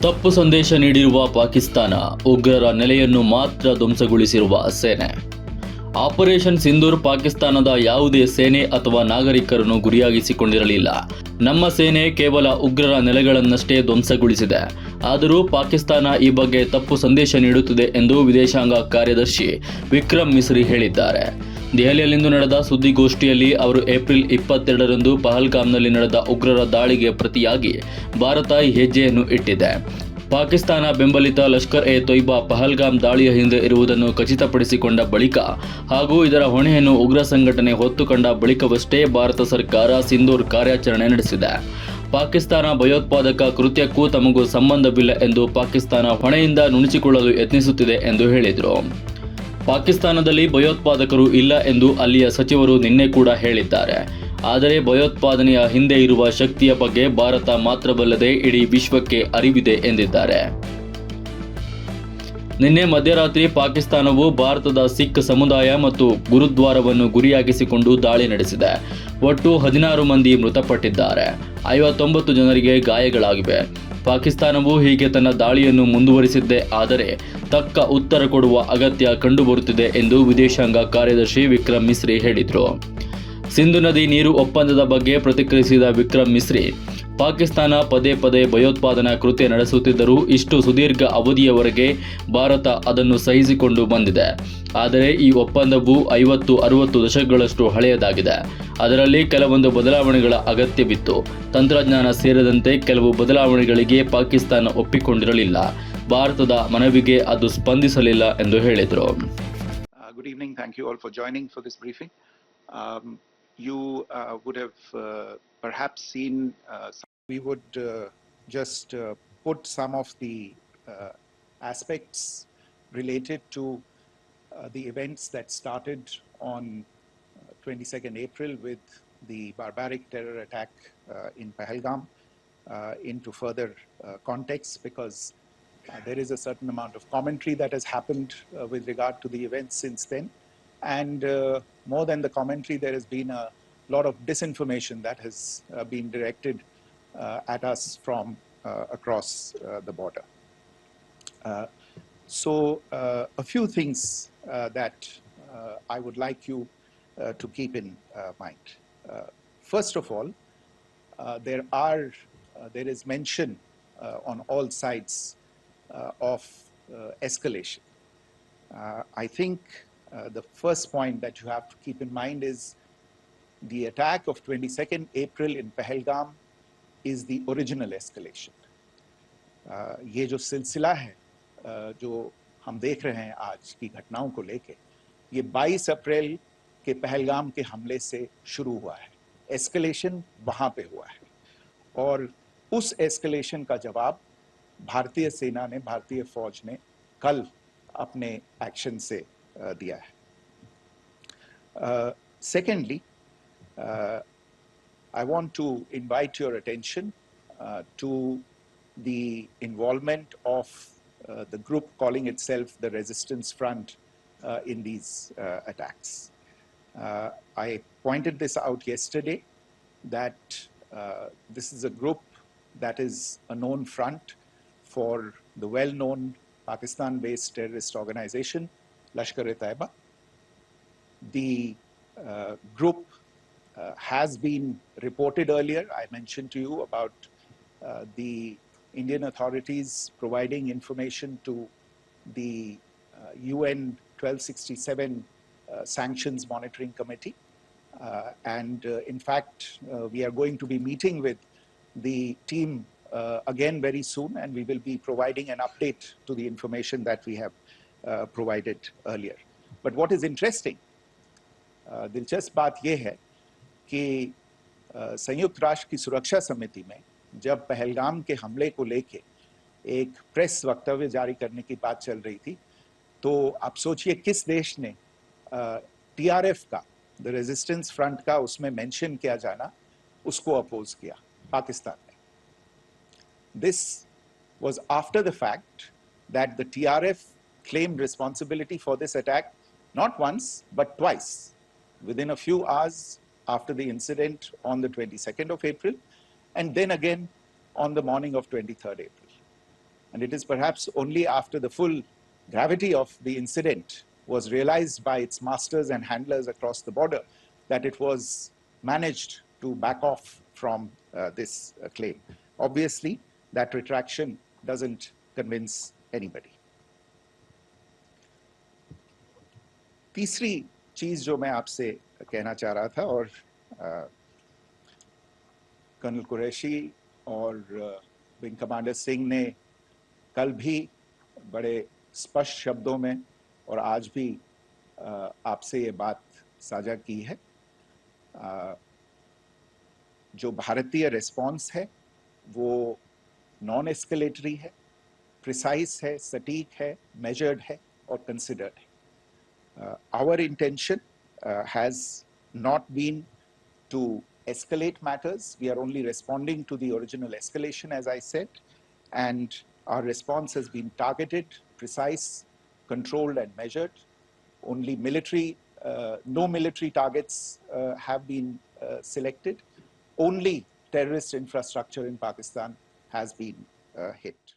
ತಪ್ಪು ಸಂದೇಶ ನೀಡಿರುವ ಪಾಕಿಸ್ತಾನ, ಉಗ್ರರ ನೆಲೆಯನ್ನು ಮಾತ್ರ ಧ್ವಂಸಗೊಳಿಸಿರುವ ಸೇನೆ. ಆಪರೇಷನ್ ಸಿಂಧೂರ್ ಪಾಕಿಸ್ತಾನದ ಯಾವುದೇ ಸೇನೆ ಅಥವಾ ನಾಗರಿಕರನ್ನು ಗುರಿಯಾಗಿಸಿಕೊಂಡಿರಲಿಲ್ಲ. ನಮ್ಮ ಸೇನೆ ಕೇವಲ ಉಗ್ರರ ನೆಲೆಗಳನ್ನಷ್ಟೇ ಧ್ವಂಸಗೊಳಿಸಿದೆ. ಆದರೂ ಪಾಕಿಸ್ತಾನ ಈ ಬಗ್ಗೆ ತಪ್ಪು ಸಂದೇಶ ನೀಡುತ್ತಿದೆ ಎಂದು ವಿದೇಶಾಂಗ ಕಾರ್ಯದರ್ಶಿ ವಿಕ್ರಮ್ ಮಿಸ್ರಿ ಹೇಳಿದ್ದಾರೆ. ದೆಹಲಿಯಲ್ಲಿಂದು ನಡೆದ ಸುದ್ದಿಗೋಷ್ಠಿಯಲ್ಲಿ ಅವರು ಏಪ್ರಿಲ್ 22ರಂದು ಪಹಲ್ಗಾಮ್ನಲ್ಲಿ ನಡೆದ ಉಗ್ರರ ದಾಳಿಗೆ ಪ್ರತಿಯಾಗಿ ಭಾರತ ಈ ಹೆಜ್ಜೆಯನ್ನು ಇಟ್ಟಿದೆ. ಪಾಕಿಸ್ತಾನ ಬೆಂಬಲಿತ ಲಷ್ಕರ್ ಎ ತೊಯ್ಬಾ ಪಹಲ್ಗಾಮ್ ದಾಳಿಯ ಹಿಂದೆ ಇರುವುದನ್ನು ಖಚಿತಪಡಿಸಿಕೊಂಡ ಬಳಿಕ ಹಾಗೂ ಇದರ ಹೊಣೆಯನ್ನು ಉಗ್ರ ಸಂಘಟನೆ ಹೊತ್ತುಕೊಂಡ ಬಳಿಕವಷ್ಟೇ ಭಾರತ ಸರ್ಕಾರ ಸಿಂಧೂರ್ ಕಾರ್ಯಾಚರಣೆ ನಡೆಸಿದೆ. ಪಾಕಿಸ್ತಾನ ಭಯೋತ್ಪಾದಕ ಕೃತ್ಯಕ್ಕೂ ತಮಗೂ ಸಂಬಂಧವಿಲ್ಲ ಎಂದು ಪಾಕಿಸ್ತಾನ ಹೊಣೆಯಿಂದ ನುಣುಚಿಕೊಳ್ಳಲು ಯತ್ನಿಸುತ್ತಿದೆ ಎಂದು ಹೇಳಿದರು. ಪಾಕಿಸ್ತಾನದಲ್ಲಿ ಭಯೋತ್ಪಾದಕರು ಇಲ್ಲ ಎಂದು ಅಲ್ಲಿಯ ಸಚಿವರು ನಿನ್ನೆ ಕೂಡ ಹೇಳಿದ್ದಾರೆ. ಆದರೆ ಭಯೋತ್ಪಾದನೆಯ ಹಿಂದೆ ಇರುವ ಶಕ್ತಿಯ ಬಗ್ಗೆ ಭಾರತ ಮಾತ್ರವಲ್ಲದೆ ಇಡೀ ವಿಶ್ವಕ್ಕೆ ಅರಿವಿದೆ ಎಂದಿದ್ದಾರೆ. ನಿನ್ನೆ ಮಧ್ಯರಾತ್ರಿ ಪಾಕಿಸ್ತಾನವು ಭಾರತದ ಸಿಖ್ ಸಮುದಾಯ ಮತ್ತು ಗುರುದ್ವಾರವನ್ನು ಗುರಿಯಾಗಿಸಿಕೊಂಡು ದಾಳಿ ನಡೆಸಿದೆ. ಒಟ್ಟು 16 ಮಂದಿ ಮೃತಪಟ್ಟಿದ್ದಾರೆ, 59 ಜನರಿಗೆ ಗಾಯಗಳಾಗಿವೆ. ಪಾಕಿಸ್ತಾನವು ಹೀಗೆ ತನ್ನ ದಾಳಿಯನ್ನು ಮುಂದುವರಿಸಿದ್ದೇ ಆದರೆ ತಕ್ಕ ಉತ್ತರ ಕೊಡುವ ಅಗತ್ಯ ಕಂಡುಬರುತ್ತಿದೆ ಎಂದು ವಿದೇಶಾಂಗ ಕಾರ್ಯದರ್ಶಿ ವಿಕ್ರಮ್ ಮಿಸ್ರಿ ಹೇಳಿದರು. ಸಿಂಧು ನದಿ ನೀರು ಒಪ್ಪಂದದ ಬಗ್ಗೆ ಪ್ರತಿಕ್ರಿಯಿಸಿದ ವಿಕ್ರಮ್ ಮಿಸ್ರಿ, ಪಾಕಿಸ್ತಾನ ಪದೇ ಪದೇ ಭಯೋತ್ಪಾದನಾ ಕೃತ್ಯ ನಡೆಸುತ್ತಿದ್ದರೂ ಇಷ್ಟು ಸುದೀರ್ಘ ಅವಧಿಯವರೆಗೆ ಭಾರತ ಅದನ್ನು ಸಹಿಸಿಕೊಂಡು ಬಂದಿದೆ. ಆದರೆ ಈ ಒಪ್ಪಂದವು 50-60 ದಶಕಗಳಷ್ಟು ಹಳೆಯದಾಗಿದೆ. ಅದರಲ್ಲಿ ಕೆಲವೊಂದು ಬದಲಾವಣೆಗಳ ಅಗತ್ಯವಿತ್ತು. ತಂತ್ರಜ್ಞಾನ ಸೇರಿದಂತೆ ಕೆಲವು ಬದಲಾವಣೆಗಳಿಗೆ ಪಾಕಿಸ್ತಾನ ಒಪ್ಪಿಕೊಂಡಿರಲಿಲ್ಲ. ಭಾರತದ ಮನವಿಗೆ ಅದು ಸ್ಪಂದಿಸಲಿಲ್ಲ ಎಂದು ಹೇಳಿದರು. Good evening. Thank you all for joining for this briefing. You would have perhaps seen we would just put some of the aspects related to the events that started on 22nd April with the barbaric terror attack in Pahalgam into further context, because there is a certain amount of commentary that has happened with regard to the events since then. And more than the commentary, there has been a lot of disinformation that has been directed at us from across the border. So a few things that I would like you to keep in mind. First of all, there is mention on all sides of escalation. I think the first point that you have to keep in mind is the attack of 22nd April in Pahalgam is the original escalation. ये जो सिलसिला है जो हम देख रहे हैं आज की घटनाओं को लेके, ये 22 अप्रैल के पहलगाम के हमले से शुरू हुआ है. एस्केलेशन वहाँ पे हुआ है और उस एस्केलेशन का जवाब भारतीय सेना ने, भारतीय फौज ने कल अपने एक्शन से दिया है. Secondly, I want to invite your attention to the involvement of the group calling itself the Resistance Front in these attacks. I pointed this out yesterday that this is a group that is a known front for the well-known Pakistan-based terrorist organization Lashkar e Taiba. The group has been reported earlier. I mentioned to you about the Indian authorities providing information to the UN 1267 Sanctions Monitoring Committee. And in fact, we are going to be meeting with the team again very soon, and we will be providing an update to the information that we have provided earlier. But what is interesting, दिलचस्प बात यह है कि संयुक्त राष्ट्र की सुरक्षा समिति में जब पहलगाम के हमले को लेके एक प्रेस वक्तव्य जारी करने की बात चल रही थी, तो आप सोचिए किस देश ने टीआरएफ का, द रेजिस्टेंस फ्रंट का उसमें मेंशन किया जाना, उसको अपोज किया. पाकिस्तान ने. This was after the fact that the TRF claimed responsibility for this attack not once but twice within a few hours after the incident on the 22nd of April and then again on the morning of 23rd April. And it is perhaps only after the full gravity of the incident was realized by its masters and handlers across the border that it was managed to back off from this claim. Obviously, that retraction doesn't convince anybody. तीसरी चीज जो मैं आपसे कहना चाह रहा था, और कर्नल कुरैशी और विंग कमांडर सिंह ने कल भी बड़े स्पष्ट शब्दों में और आज भी आपसे ये बात साझा की है। जो भारतीय रिस्पॉन्स है वो नॉन एस्केलेटरी है, प्रिसाइज है, सटीक है, मेजर्ड है और कंसिडर्ड है। Our intention has not been to escalate matters. We are only responding to the original escalation, as I said, and our response has been targeted, precise, controlled, and measured. Only no military targets have been selected. Only terrorist infrastructure in Pakistan has been hit.